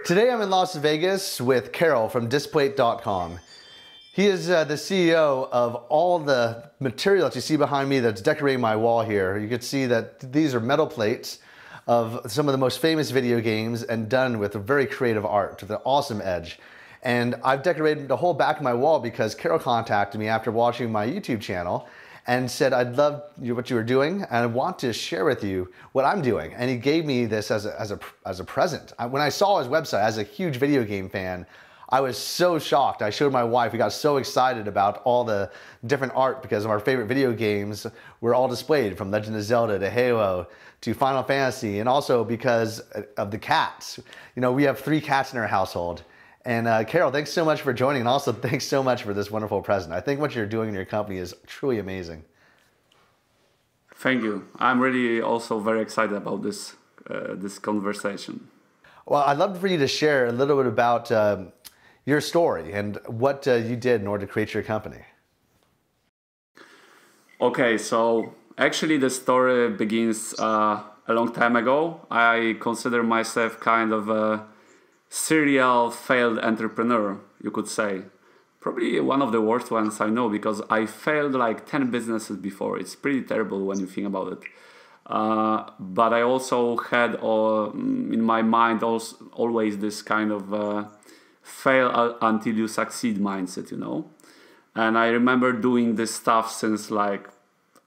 Today I'm in Las Vegas with Karol from Displate.com. He is the CEO of all the material that you see behind me that's decorating my wall here. You can see that these are metal plates of some of the most famous video games and done with a very creative art with an awesome edge. And I've decorated the whole back of my wall because Karol contacted me after watching my YouTube channel and said, I'd love what you were doing and I want to share with you what I'm doing. And he gave me this as a present. When I saw his website, as a huge video game fan, I was so shocked. I showed my wife, we got so excited about all the different art because of our favorite video games were all displayed, from Legend of Zelda to Halo to Final Fantasy, and also because of the cats. You know, we have 3 cats in our household. And Karol, thanks so much for joining, and also thanks so much for this wonderful present. I think what you're doing in your company is truly amazing. Thank you. I'm really also very excited about this conversation. Well, I'd love for you to share a little bit about your story and what you did in order to create your company. Okay, so actually the story begins a long time ago. I consider myself kind of a serial failed entrepreneur, you could say. Probably one of the worst ones I know, because I failed like 10 businesses before. It's pretty terrible when you think about it. But I also had in my mind always this kind of fail until you succeed mindset, you know. And I remember doing this stuff since I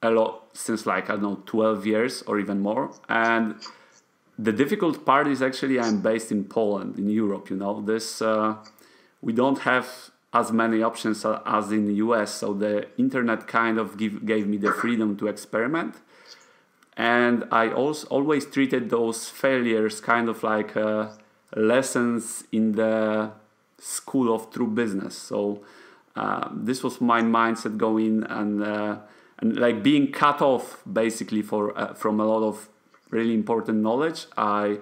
don't know, 12 years or even more. And the difficult part is actually I'm based in Poland, in Europe, you know. We don't have as many options as in the US, so the internet kind of gave me the freedom to experiment. And I also always treated those failures kind of like lessons in the school of true business. So this was my mindset going, and like being cut off basically from a lot of really important knowledge. I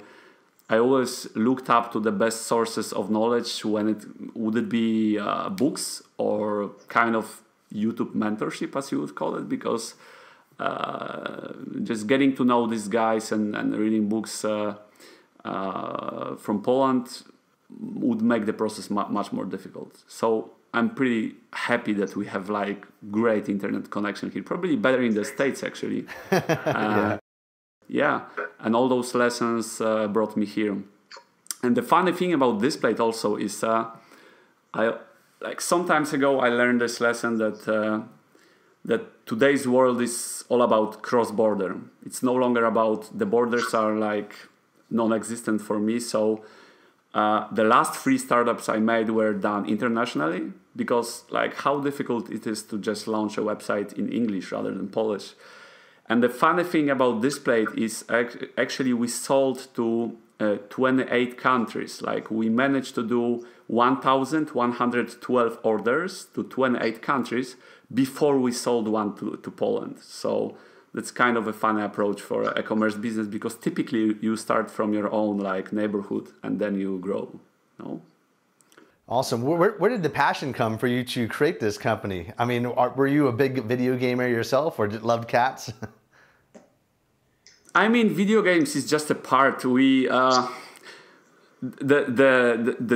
always looked up to the best sources of knowledge, would it be books or kind of YouTube mentorship, as you would call it, because just getting to know these guys and reading books from Poland would make the process much more difficult. So I'm pretty happy that we have like great internet connection here, probably better in the States actually. Yeah, and all those lessons brought me here. And the funny thing about Displate also is, some times ago I learned this lesson that today's world is all about cross-border. It's no longer about, the borders are like non-existent for me. So the last 3 startups I made were done internationally, because like how difficult it is to just launch a website in English rather than Polish. And the funny thing about Displate is actually we sold to 28 countries. Like we managed to do 1,112 orders to 28 countries before we sold one to Poland. So that's kind of a funny approach for an e-commerce business, because typically you start from your own like neighborhood and then you grow. No? Awesome. Where did the passion come for you to create this company? I mean, were you a big video gamer yourself, or loved cats? I mean, video games is just a part. The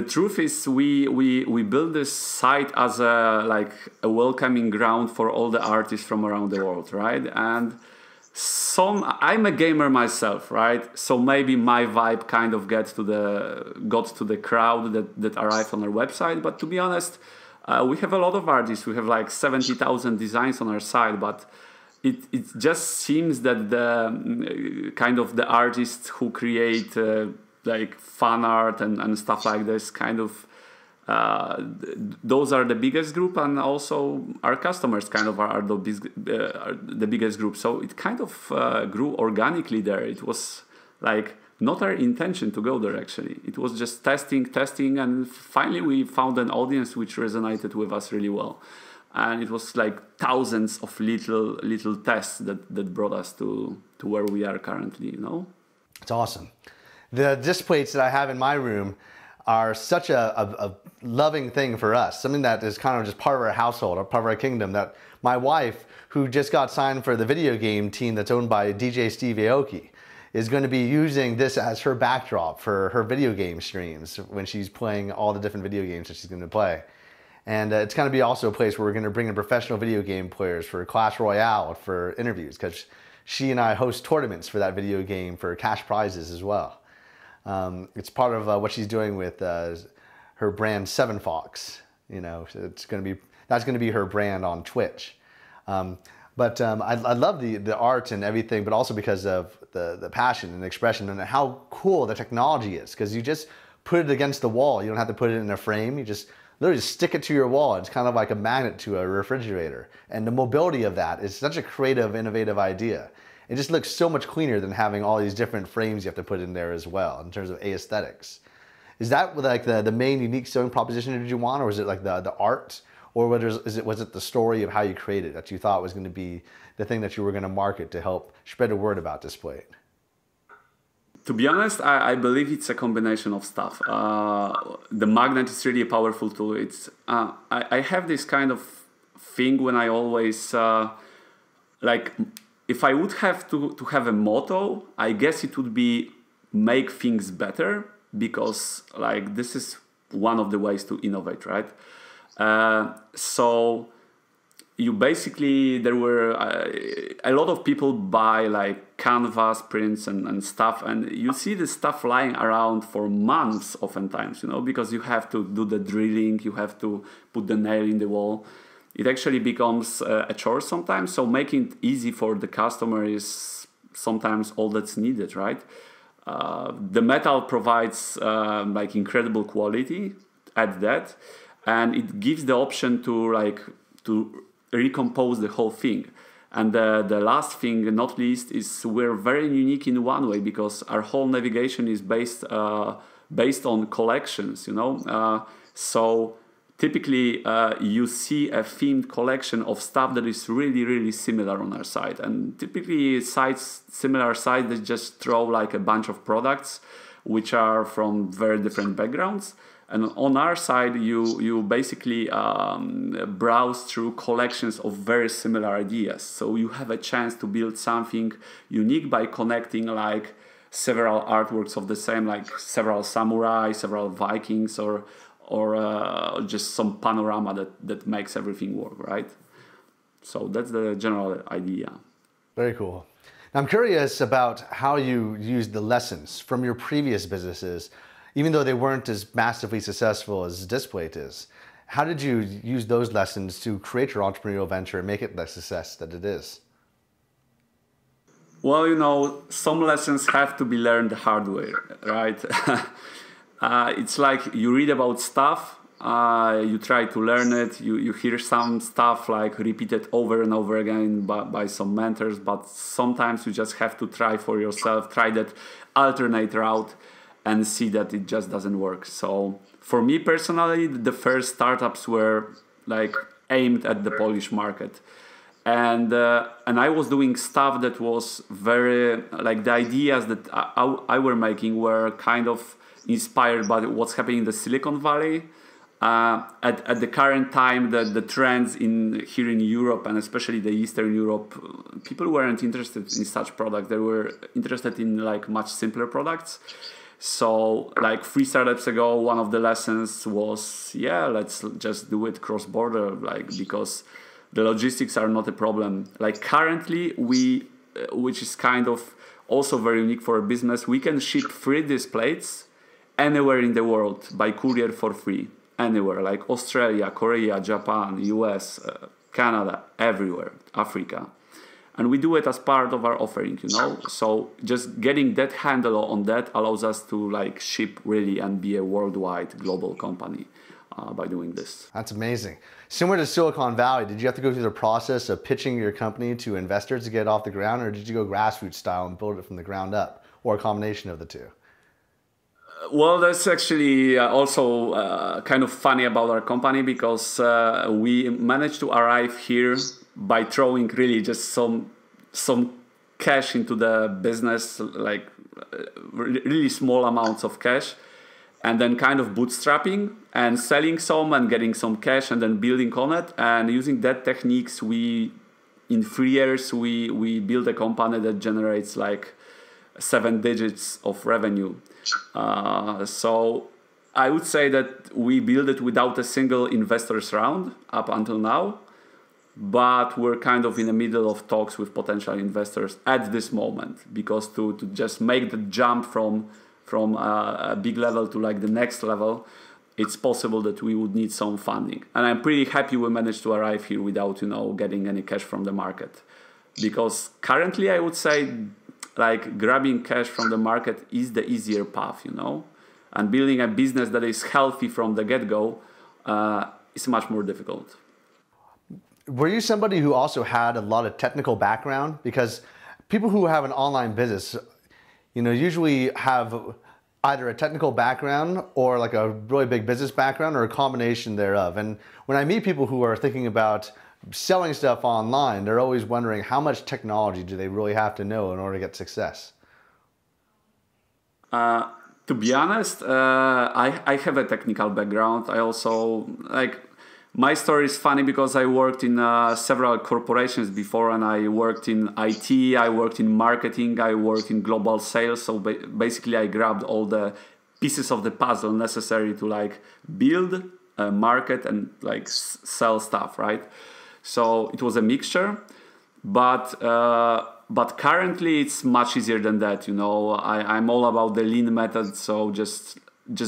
truth is we built this site as a welcoming ground for all the artists from around the world, right? And I'm a gamer myself, right? So maybe my vibe kind of got to the crowd that arrived on our website. But to be honest, we have a lot of artists. We have like 70,000 designs on our site, but it just seems that the kind of the artists who create like fan art and stuff like this, kind of those are the biggest group, and also our customers kind of are the biggest group. So it kind of grew organically there. It was like not our intention to go there actually. It was just testing, and finally we found an audience which resonated with us really well. And it was like thousands of little tests that brought us to where we are currently, you know? It's awesome. The displays that I have in my room are such a loving thing for us, something that is kind of just part of our household, or part of our kingdom, that my wife, who just got signed for the video game team that's owned by DJ Steve Aoki, is going to be using this as her backdrop for her video game streams when she's playing all the different video games that she's going to play. And it's going to be also a place where we're going to bring in professional video game players for Clash Royale for interviews, because she and I host tournaments for that video game for cash prizes as well. It's part of what she's doing with her brand Seven Fox. You know, that's going to be her brand on Twitch. I love the art and everything, but also because of the passion and expression and how cool the technology is. Because you just put it against the wall. You don't have to put it in a frame. You just literally just stick it to your wall. It's kind of like a magnet to a refrigerator. And the mobility of that is such a creative, innovative idea. It just looks so much cleaner than having all these different frames you have to put in there as well in terms of aesthetics. Is that like the main unique selling proposition that you want, or is it like the art? Or was it the story of how you created that you thought was going to be the thing that you were going to market to help spread the word about Displate? To be honest, I believe it's a combination of stuff. The magnet is really a powerful tool. I have this kind of thing when I always like, if I would have to have a motto, I guess it would be make things better, because like this is one of the ways to innovate, right? So you basically, there were a lot of people buy like canvas prints and stuff, and you see this stuff lying around for months oftentimes, you know, because you have to do the drilling, you have to put the nail in the wall. It actually becomes a chore sometimes, so making it easy for the customer is sometimes all that's needed, right? The metal provides like incredible quality at that, and it gives the option to recompose the whole thing. And the last thing, not least, is we're very unique in one way, because our whole navigation is based on collections, you know. So typically you see a themed collection of stuff that is really, really similar on our site. And typically similar sites, they just throw like a bunch of products which are from very different backgrounds. And on our side, you basically browse through collections of very similar ideas. So you have a chance to build something unique by connecting like several artworks of the same, like several samurai, several Vikings, or just some panorama that makes everything work, right? So that's the general idea. Very cool. Now I'm curious about how you used the lessons from your previous businesses, even though they weren't as massively successful as Displate is. How did you use those lessons to create your entrepreneurial venture and make it the success that it is? Well, you know, some lessons have to be learned the hard way, right? It's like you read about stuff, you try to learn it, you hear some stuff like repeated over and over again by some mentors, but sometimes you just have to try for yourself, try that alternate route, and see that it just doesn't work. So for me personally, the first startups were like aimed at the Polish market. And I was doing stuff that was very, like the ideas that I were making were kind of inspired by what's happening in the Silicon Valley. At the current time, the trends here in Europe, and especially the Eastern Europe, people weren't interested in such products. They were interested in like much simpler products. So like 3 startups ago, one of the lessons was, yeah, let's just do it cross-border, like, because the logistics are not a problem. Like currently, which is kind of also very unique for a business, we can ship free Displates anywhere in the world by courier for free. Anywhere, like Australia, Korea, Japan, US, Canada, everywhere, Africa. And we do it as part of our offering, you know. So just getting that handle on that allows us to like ship really and be a worldwide global company by doing this. That's amazing. Similar to Silicon Valley, did you have to go through the process of pitching your company to investors to get it off the ground, or did you go grassroots style and build it from the ground up, or a combination of the two? Well, that's actually also kind of funny about our company, because we managed to arrive here by throwing really just some cash into the business, like really small amounts of cash, and then kind of bootstrapping and selling some and getting some cash and then building on it. And using that techniques, in 3 years we built a company that generates like seven digits of revenue. So I would say that we built it without a single investors round up until now, but we're kind of in the middle of talks with potential investors at this moment, because to just make the jump from a big level to like the next level, it's possible that we would need some funding. And I'm pretty happy we managed to arrive here without, getting any cash from the market. Because currently I would say like grabbing cash from the market is the easier path, and building a business that is healthy from the get-go is much more difficult. Were you somebody who also had a lot of technical background? Because people who have an online business, usually have either a technical background or like a really big business background or a combination thereof. And when I meet people who are thinking about selling stuff online, they're always wondering how much technology do they really have to know in order to get success? To be honest, I have a technical background. I also my story is funny because I worked in several corporations before, and I worked in IT, I worked in marketing, I worked in global sales. So basically I grabbed all the pieces of the puzzle necessary to build, market, and sell stuff, right? So it was a mixture, but currently it's much easier than that. I'm all about the lean method, so just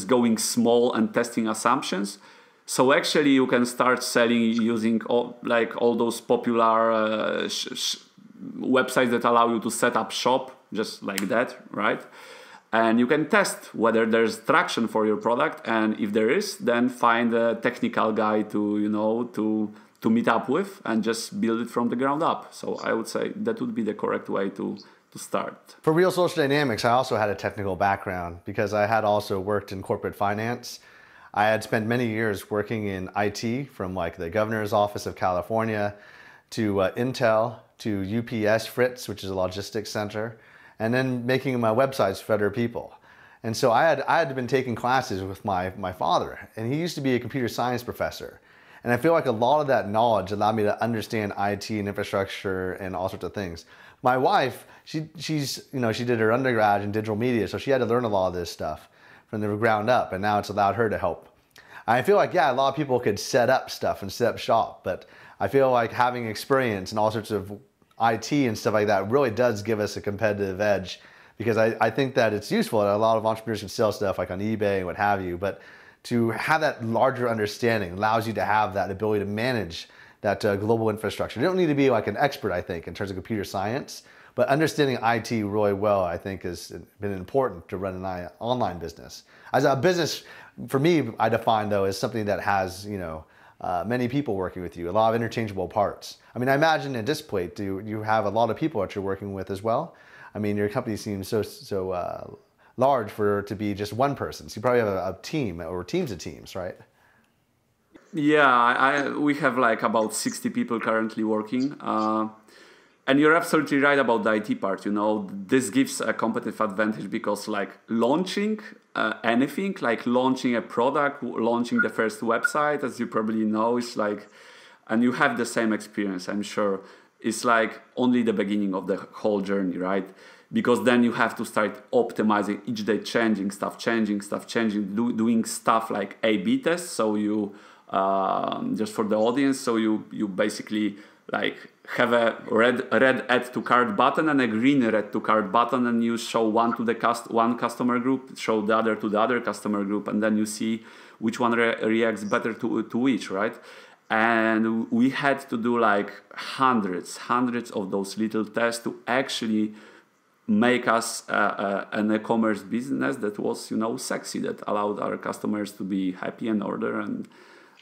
going small and testing assumptions. So actually you can start selling using all those popular websites that allow you to set up shop just like that, right? And you can test whether there's traction for your product, and if there is, then find a technical guy to meet up with and just build it from the ground up. So I would say that would be the correct way to start. For Real Social Dynamics, I also had a technical background because I had also worked in corporate finance. I had spent many years working in IT, from the governor's office of California to Intel to UPS Fritz, which is a logistics center, and then making my websites for other people. And so I had been taking classes with my father, and he used to be a computer science professor. And I feel like a lot of that knowledge allowed me to understand IT and infrastructure and all sorts of things. My wife, she did her undergrad in digital media, so she had to learn a lot of this stuff from the ground up, and now it's allowed her to help. I feel like, a lot of people could set up stuff and set up shop, but I feel like having experience in all sorts of IT and stuff like that really does give us a competitive edge, because I think that it's useful. A lot of entrepreneurs can sell stuff on eBay and what have you, but to have that larger understanding allows you to have that ability to manage that global infrastructure. You don't need to be an expert, I think, in terms of computer science, but understanding IT really well, I think, has been important to run an online business. As a business, for me, I define, though, as something that has, many people working with you, a lot of interchangeable parts. I mean, I imagine at Displate, you have a lot of people that you're working with as well? I mean, your company seems so large for it to be just one person. So you probably have a team or teams of teams, right? Yeah, we have about 60 people currently working. And you're absolutely right about the IT part. This gives a competitive advantage because launching anything, launching a product, launching the first website, as you probably know, is and you have the same experience, I'm sure. It's only the beginning of the whole journey, right? Because then you have to start optimizing each day, changing stuff, doing stuff like A/B tests. So you, just for the audience, so you basically have a red add to cart button and a green add to cart button, and you show one to one customer group, show the other to the other customer group, and then you see which one reacts better to which, right? And we had to do hundreds of those little tests to actually make us an e-commerce business that was sexy, that allowed our customers to be happy and order and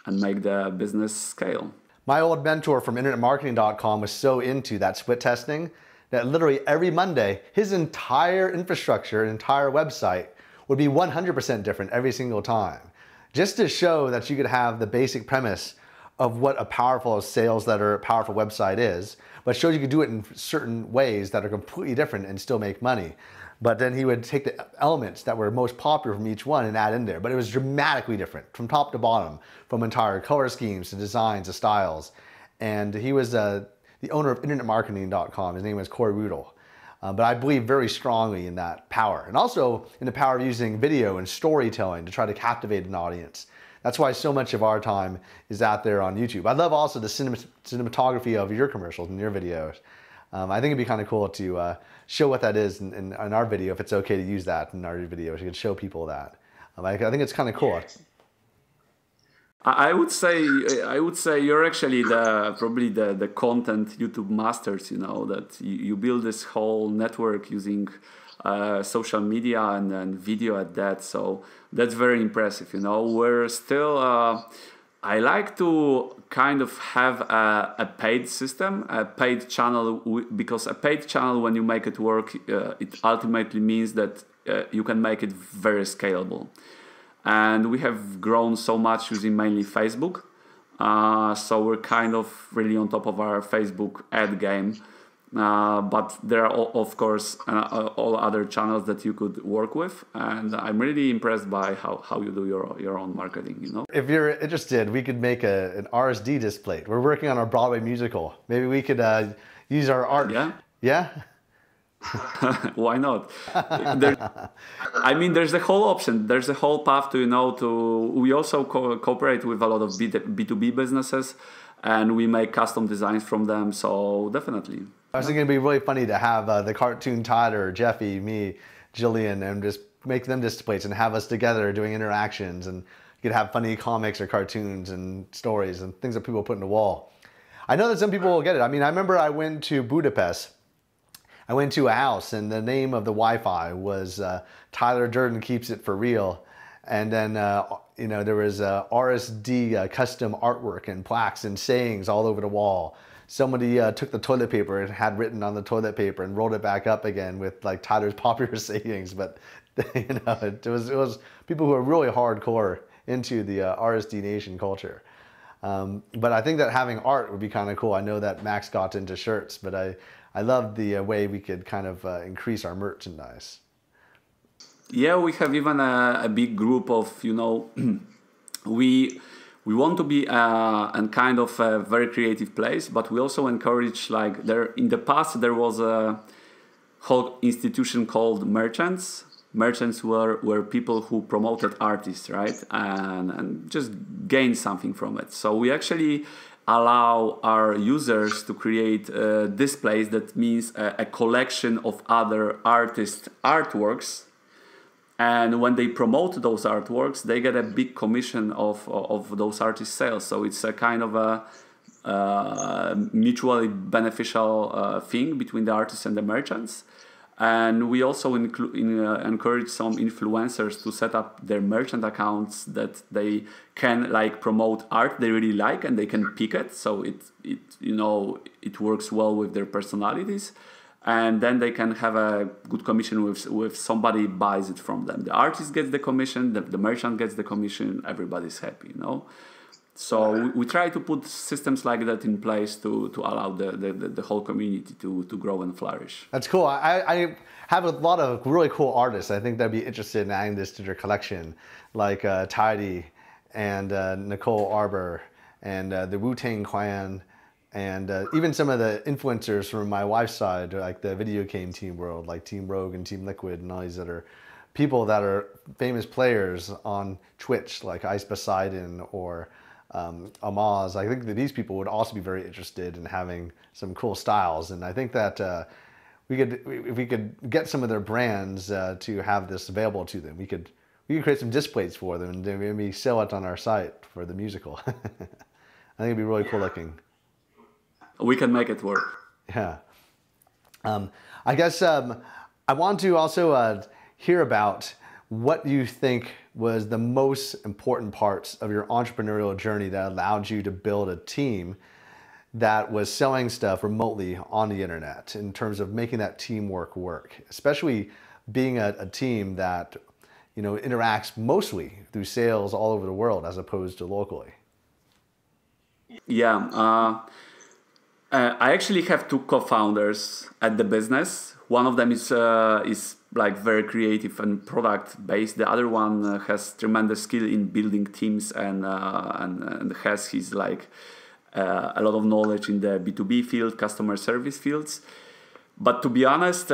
make the business scale. My old mentor from internetmarketing.com was so into that split testing that literally every Monday, his entire infrastructure, entire website would be 100% different every single time. Just to show that you could have the basic premise of what a powerful sales letter, powerful website is, but shows you could do it in certain ways that are completely different and still make money. But then he would take the elements that were most popular from each one and add in there. But it was dramatically different from top to bottom, from entire color schemes to designs to styles. And he was the owner of internetmarketing.com. His name was Corey Rudel. But I believe very strongly in that power, and also in the power of using video and storytelling to try to captivate an audience. That's why so much of our time is out there on YouTube. I love also the cinematography of your commercials and your videos. I think it'd be kind of cool to show what that is in our video, if it's okay to use that in our videos. You can show people that. I think it's kind of cool. I would say you're actually probably the content YouTube masters. You know that you build this whole network using social media and video at that. So that's very impressive. You know, we're still. I like to kind of have a paid system, a paid channel, because a paid channel, when you make it work, it ultimately means that you can make it very scalable. And we have grown so much using mainly Facebook. So we're kind of really on top of our Facebook ad game. But there are, of course, all other channels that you could work with. And I'm really impressed by how you do your own marketing, you know? If you're interested, we could make an RSD Displate. We're working on our Broadway musical. Maybe we could use our art. Yeah? Yeah? Why not? There's the whole option. There's a whole path we also cooperate with a lot of B2B businesses, and we make custom designs from them. So definitely. I was thinking it'd be really funny to have the cartoon Tyler, Jeffy, me, Jillian, and just make them displays and have us together doing interactions, and you could have funny comics or cartoons and stories and things that people put in the wall. I know that some people will get it. I mean, I remember I went to Budapest. I went to a house, and the name of the Wi-Fi was Tyler Durden Keeps It For Real. And then, there was RSD custom artwork and plaques and sayings all over the wall. Somebody took the toilet paper and had written on the toilet paper and rolled it back up again with like Tyler's popular sayings. But it was people who are really hardcore into the RSD Nation culture. But I think that having art would be kind of cool. I know that Max got into shirts, but I love the way we could kind of increase our merchandise. Yeah, we have even a big group of, we want to be a kind of a very creative place, but we also encourage, in the past there was a whole institution called merchants. Merchants were people who promoted artists, right? And just gain something from it. So we actually allow our users to create displays. That means a collection of other artists' artworks. And when they promote those artworks, they get a big commission of those artists' sales. So it's a kind of a mutually beneficial thing between the artists and the merchants. And we also encourage some influencers to set up their merchant accounts that they can promote art they really like, and they can pick it. So it works well with their personalities. And then they can have a good commission with somebody buys it from them. The artist gets the commission, the merchant gets the commission, everybody's happy, So we try to put systems like that in place to allow the whole community to grow and flourish. That's cool. I have a lot of really cool artists. I think that'd be interested in adding this to their collection, like Tidy and Nicole Arbor and the Wu-Tang Clan. And even some of the influencers from my wife's side, like the video game team world, like Team Rogue and Team Liquid and all these other people that are famous players on Twitch, like Ice Poseidon or Amaz. I think that these people would also be very interested in having some cool styles. And I think that if we could get some of their brands to have this available to them, we could create some displays for them and maybe sell it on our site for the musical. I think it'd be really cool looking. We can make it work. Yeah. I guess I want to also hear about what you think was the most important parts of your entrepreneurial journey that allowed you to build a team that was selling stuff remotely on the internet, in terms of making that teamwork work, especially being a team that interacts mostly through sales all over the world as opposed to locally. Yeah. I actually have two co-founders at the business. One of them is very creative and product based. The other one has tremendous skill in building teams and has his a lot of knowledge in the B2B field, customer service fields. But to be honest,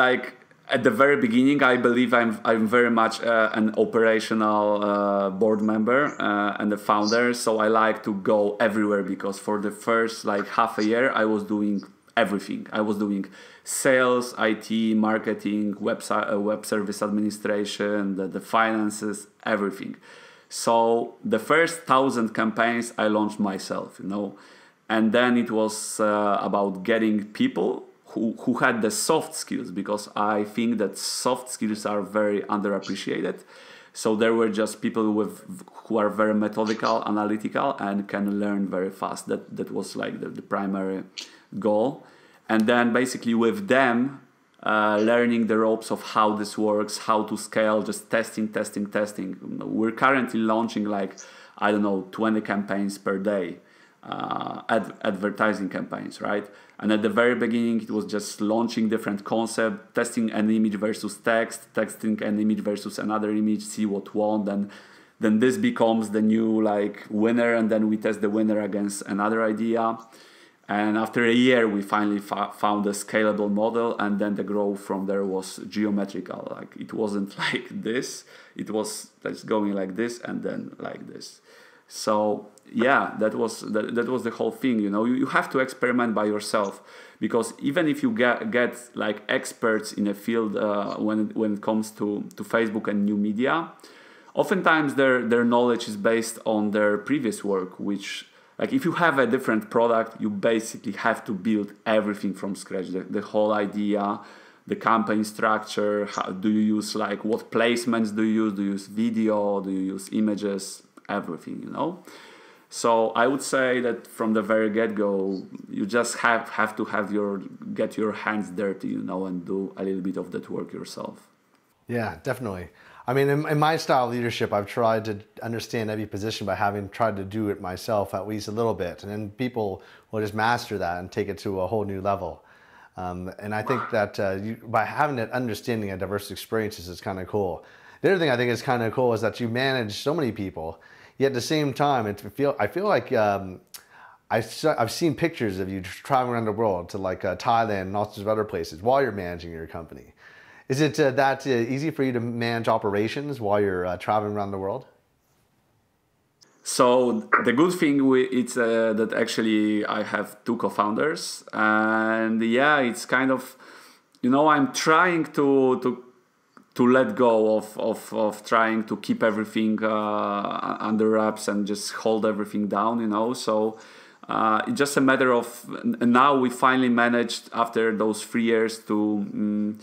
like at the very beginning, I believe I'm very much an operational board member and a founder. So I like to go everywhere, because for the first like half a year, I was doing everything. I was doing sales, IT, marketing, website, web service administration, the finances, everything. So the first 1,000 campaigns I launched myself, you know, and then it was about getting people who had the soft skills, because I think that soft skills are very underappreciated. So there were just people who are very methodical, analytical, and can learn very fast. That was like the primary goal. And then basically with them, learning the ropes of how this works, how to scale, just testing. We're currently launching like, I don't know, 20 campaigns per day, advertising campaigns, right? And at the very beginning, it was just launching different concept, testing an image versus text, testing an image versus another image, see what won. Then this becomes the new like winner, and then we test the winner against another idea. And after a year, we finally found a scalable model, and then the growth from there was geometrical. Like it wasn't like this; it was just going like this and then like this. So yeah, that was the whole thing. You know, you have to experiment by yourself, because even if you get like experts in a field when it comes to Facebook and new media, oftentimes their knowledge is based on their previous work, which, like, if you have a different product, you basically have to build everything from scratch. The whole idea, the campaign structure, how do you use, like, what placements do you use? Do you use video? Do you use images? Everything, you know? So I would say that from the very get-go, you just have to get your hands dirty, you know, and do a little bit of that work yourself. Yeah, definitely. I mean, in my style of leadership, I've tried to understand every position by having tried to do it myself at least a little bit. And then people will just master that and take it to a whole new level. And I think that by having that understanding of diverse experiences is kind of cool. The other thing I think is kind of cool is that you manage so many people, yet at the same time, I feel like I've seen pictures of you traveling around the world to like Thailand and all sorts of other places while you're managing your company. Is it that easy for you to manage operations while you're traveling around the world? So the good thing it's that actually I have two co-founders, and yeah, it's kind of, you know, I'm trying to let go of trying to keep everything under wraps and just hold everything down, you know. So it's just a matter of, now we finally managed after those 3 years to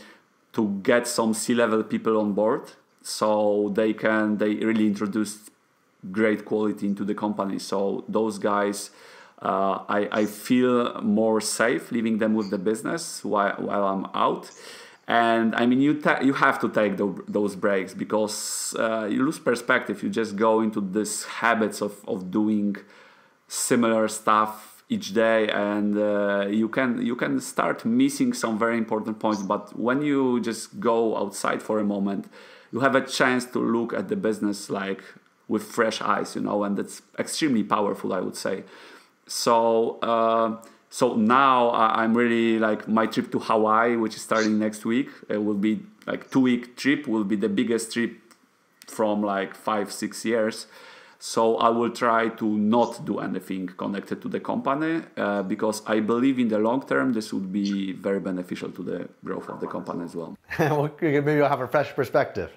get some C-level people on board, so they really introduce great quality into the company. So those guys, I feel more safe leaving them with the business while I'm out. And I mean, you have to take those breaks, because you lose perspective. You just go into this habits of doing similar stuff each day, and you can start missing some very important points. But when you just go outside for a moment, you have a chance to look at the business like with fresh eyes, you know, and that's extremely powerful, I would say. So now I'm really like, my trip to Hawaii, which is starting next week, it will be like 2-week trip, will be the biggest trip from like 5-6 years. So I will try to not do anything connected to the company, because I believe in the long term this would be very beneficial to the growth of the company as well. Well, maybe you'll have a fresh perspective.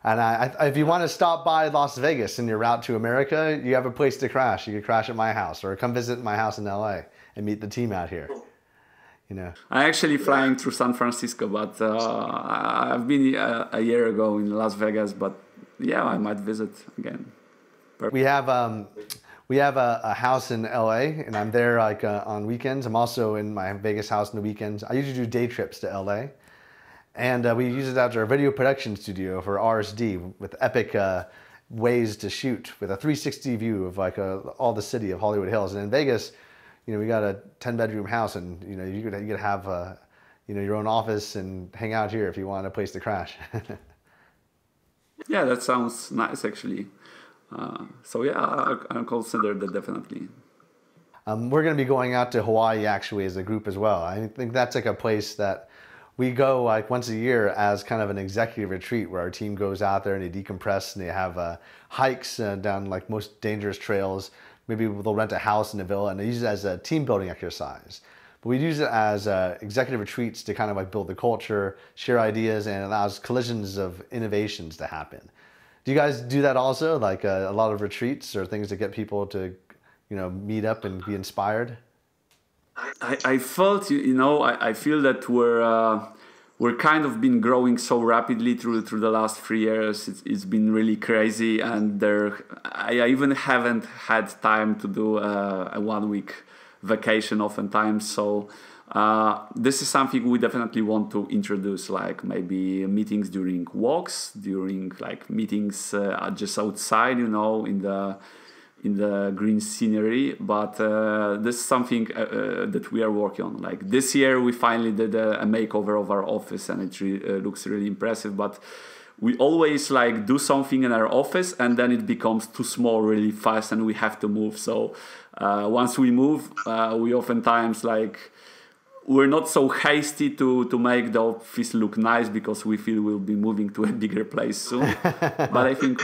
And if you want to stop by Las Vegas in your route to America, you have a place to crash. You could crash at my house, or come visit my house in LA and meet the team out here. You know, I'm actually flying through San Francisco, but I've been a year ago in Las Vegas. But yeah, I might visit again. We have a house in LA, and I'm there like on weekends. I'm also in my Vegas house on the weekends. I usually do day trips to LA, and we use it as our video production studio for RSD with epic ways to shoot with a 360 view of like all the city of Hollywood Hills. And in Vegas, you know, we got a 10-bedroom house, and you know, you could have you know, your own office and hang out here if you want a place to crash. Yeah, that sounds nice actually. So yeah, I'll consider that definitely. We're going to be going out to Hawaii actually as a group as well. I think that's like a place that we go like once a year as kind of an executive retreat where our team goes out there and they decompress and they have hikes down like most dangerous trails. Maybe they'll rent a house in a villa and they use it as a team building exercise. But we use it as executive retreats to kind of like build the culture, share ideas, and allows collisions of innovations to happen. Do you guys do that also? Like a lot of retreats or things to get people to, meet up and be inspired? I felt, I feel that we're kind of been growing so rapidly through the last 3 years. It's been really crazy, and I even haven't had time to do a 1 week vacation oftentimes. So this is something we definitely want to introduce, like maybe meetings during walks, during like meetings just outside, in the green scenery. But this is something that we are working on. Like this year we finally did a makeover of our office, and it looks really impressive. But we always like do something in our office and then it becomes too small really fast and we have to move. So once we move, we oftentimes like we're not so hasty to make the office look nice because we feel we'll be moving to a bigger place soon. But I think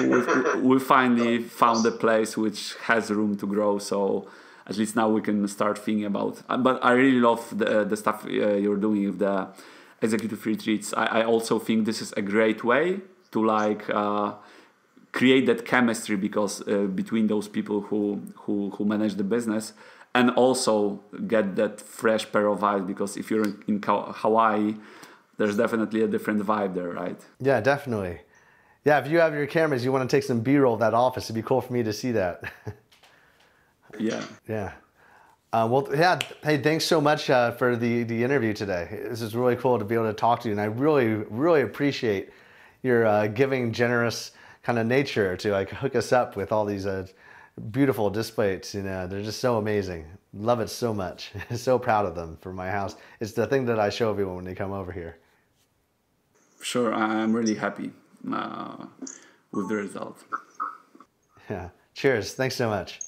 we finally found a place which has room to grow. So at least now we can start thinking about. But I really love the stuff you're doing with the executive retreats. I also think this is a great way to like create that chemistry because between those people who manage the business. And also get that fresh pair of eyes because if you're in Hawaii, there's definitely a different vibe there, right? Yeah, definitely. Yeah, if you have your cameras, you want to take some B-roll of that office, it'd be cool for me to see that. Yeah. Yeah. Well, yeah. Hey, thanks so much for the interview today. This is really cool to be able to talk to you, and I really, really appreciate your giving, generous kind of nature to like hook us up with all these beautiful Displates. They're just so amazing. Love it so much. So proud of them for my house. It's the thing that I show everyone when they come over here. Sure, I'm really happy with the result. Yeah. Cheers. Thanks so much.